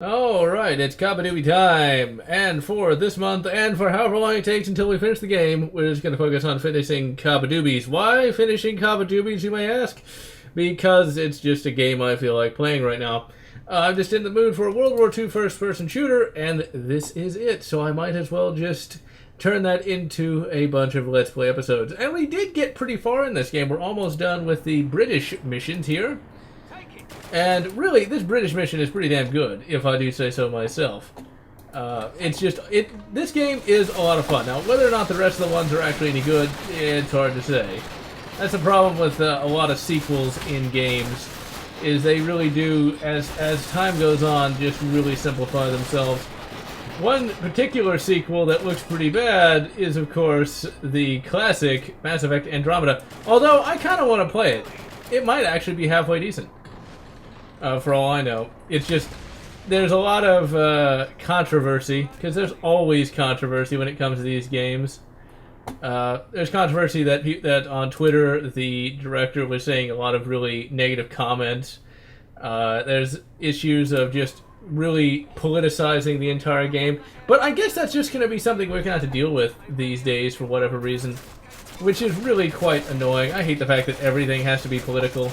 Alright, it's Kabadoobie time, and for this month, and for however long it takes until we finish the game, we're just going to focus on finishing Kabadoobies. Why finishing Kabadoobies, you may ask? Because it's just a game I feel like playing right now. I'm just in the mood for a World War II first-person shooter, and this is it, so I might as well just turn that into a bunch of Let's Play episodes. And we did get pretty far in this game. We're almost done with the British missions here. And really, this British mission is pretty damn good, if I do say so myself. This game is a lot of fun. Now, whether or not the rest of the ones are actually any good, it's hard to say. That's the problem with a lot of sequels in games, is they really do, as time goes on, just really simplify themselves. One particular sequel that looks pretty bad is, of course, the classic Mass Effect Andromeda. Although, I kind of want to play it. It might actually be halfway decent. For all I know. It's just, there's a lot of controversy, because there's always controversy when it comes to these games. There's controversy that on Twitter the director was saying a lot of really negative comments. There's issues of just really politicizing the entire game. But I guess that's just going to be something we're going to have to deal with these days for whatever reason. Which is really quite annoying. I hate the fact that everything has to be political.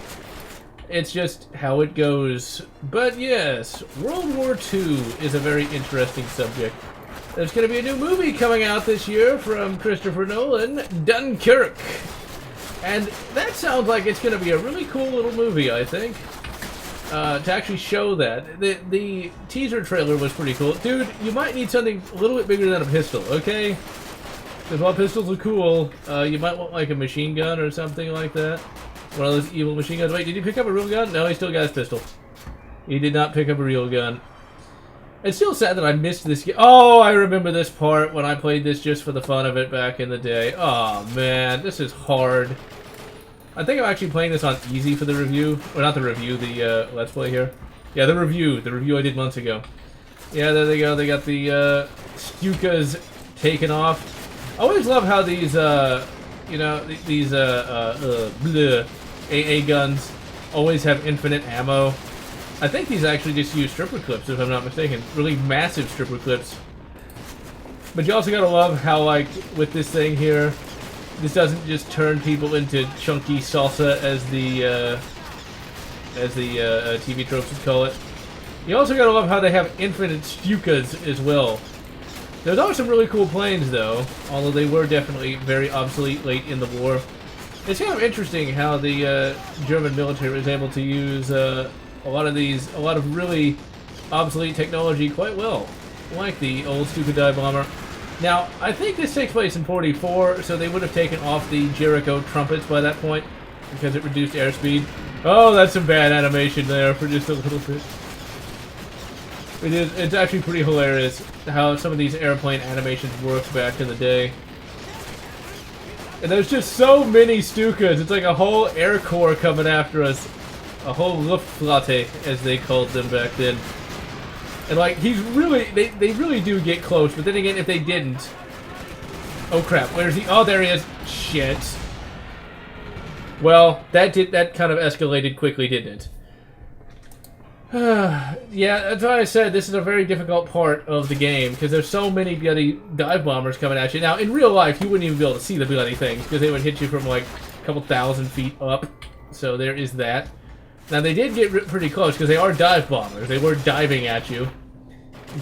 It's just how it goes. But yes, World War II is a very interesting subject. There's going to be a new movie coming out this year from Christopher Nolan, Dunkirk. And that sounds like it's going to be a really cool little movie, I think. To actually show that. The teaser trailer was pretty cool. Dude, you might need something a little bit bigger than a pistol, okay? Because while pistols are cool, you might want like a machine gun or something like that. One of those evil machine guns. Wait, did he pick up a real gun? No, he still got his pistol. He did not pick up a real gun. It's still sad that I missed this game. Oh, I remember this part when I played this just for the fun of it back in the day. Oh, man, this is hard. I think I'm actually playing this on easy for the review. Or not the review, the Let's Play here. Yeah, the review. The review I did months ago. Yeah, there they go. They got the Stukas taken off. I always love how these, you know, these AA guns always have infinite ammo. I think these actually just use stripper clips, if I'm not mistaken. Really massive stripper clips. But you also gotta love how, like, with this thing here, this doesn't just turn people into chunky salsa, as the TV tropes would call it. You also gotta love how they have infinite Stukas as well. There's always some really cool planes, though, although they were definitely very obsolete late in the war. It's kind of interesting how the German military was able to use a lot of really obsolete technology quite well, like the old Stuka dive bomber. Now, I think this takes place in 44, so they would have taken off the Jericho trumpets by that point, because it reduced airspeed. Oh, that's some bad animation there for just a little bit. It's actually pretty hilarious how some of these airplane animations worked back in the day. And there's just so many Stukas. It's like a whole air corps coming after us. A whole Luftflotte, as they called them back then. And like, they really do get close, but then again, if they didn't... Oh crap, where's he? Oh, there he is. Shit. Well, that kind of escalated quickly, didn't it? Yeah, that's why I said this is a very difficult part of the game, because there's so many bloody dive bombers coming at you. Now, in real life, you wouldn't even be able to see the bloody things, because they would hit you from like a couple thousand feet up. So there is that. Now, they did get pretty close, because they are dive bombers. They were diving at you,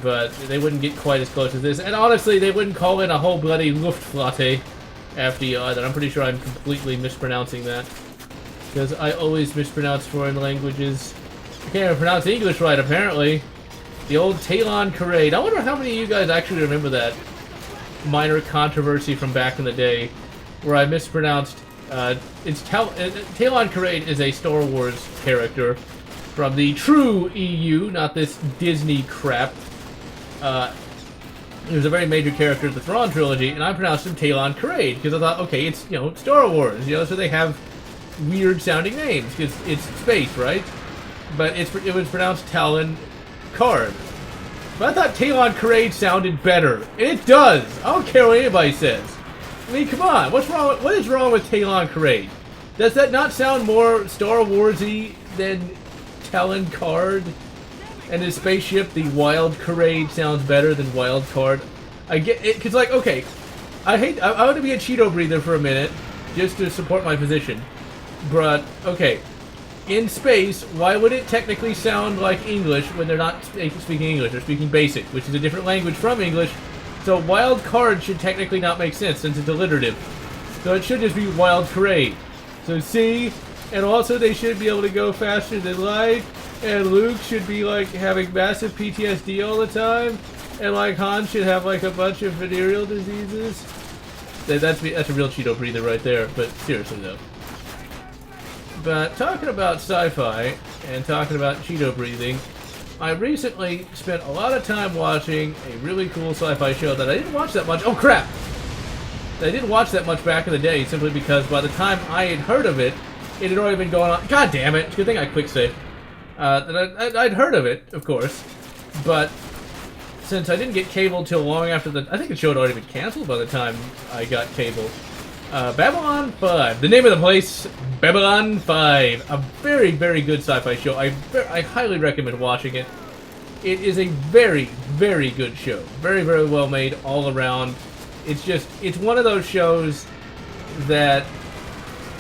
but they wouldn't get quite as close as this. And honestly, they wouldn't call in a whole bloody Luftflotte after you either. I'm pretty sure I'm completely mispronouncing that, because I always mispronounce foreign languages. I can't even pronounce English right, apparently. The old Talon Parade. I wonder how many of you guys actually remember that minor controversy from back in the day, where I mispronounced. Talon Parade is a Star Wars character from the true EU, not this Disney crap. He was a very major character of the Thrawn trilogy, and I pronounced him Talon Parade because I thought, okay, it's, you know, Star Wars, you know, so they have weird sounding names because it's space, right? But it was pronounced Talon Card. But I thought Talon Parade sounded better. And it does! I don't care what anybody says. I mean, come on, what is wrong with Talon Parade? Does that not sound more Star Warsy than Talon Card? And his spaceship, the Wild Parade, sounds better than Wild Card. I get it, because, like, okay, I want to be a Cheeto breather for a minute, just to support my position. But, okay, in space, why would it technically sound like English when they're not speaking English? They're speaking Basic, which is a different language from English. So Wild Card should technically not make sense since it's alliterative. So it should just be Wild Parade. So see, and also they should be able to go faster than light, and Luke should be like having massive PTSD all the time, and like Han should have like a bunch of venereal diseases. That's a real Cheeto breather right there, but seriously though. But talking about sci-fi and talking about Cheeto breathing, I recently spent a lot of time watching a really cool sci-fi show that I didn't watch that much. Oh crap! I didn't watch that much back in the day simply because by the time I had heard of it, it had already been going on. God damn it! Good thing I quick saved. I'd heard of it, of course, but since I didn't get cable till long after I think the show had already been canceled by the time I got cable. Babylon 5. The name of the place, Babylon 5. A very, very good sci-fi show. I highly recommend watching it. It is a very, very good show. Very, very well made all around. It's one of those shows that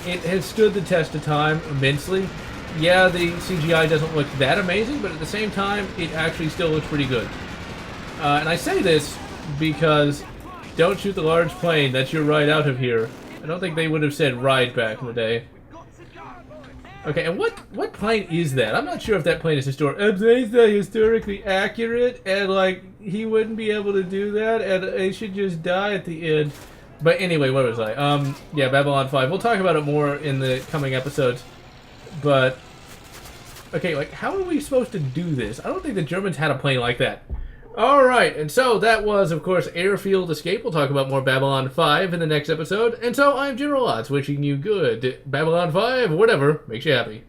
it has stood the test of time immensely. Yeah, the CGI doesn't look that amazing, but at the same time, it actually still looks pretty good. And I say this because don't shoot the large plane, that's your ride out of here. I don't think they would have said ride back in the day. Okay, and what plane is that? I'm not sure if that plane is historically accurate, and like, he wouldn't be able to do that, and it should just die at the end. But anyway, where was I? Yeah, Babylon 5. We'll talk about it more in the coming episodes. But, okay, like, how are we supposed to do this? I don't think the Germans had a plane like that. Alright, and so that was, of course, Airfield Escape. We'll talk about more Babylon 5 in the next episode. And so I'm GeneralLotz, wishing you good Babylon 5, whatever makes you happy.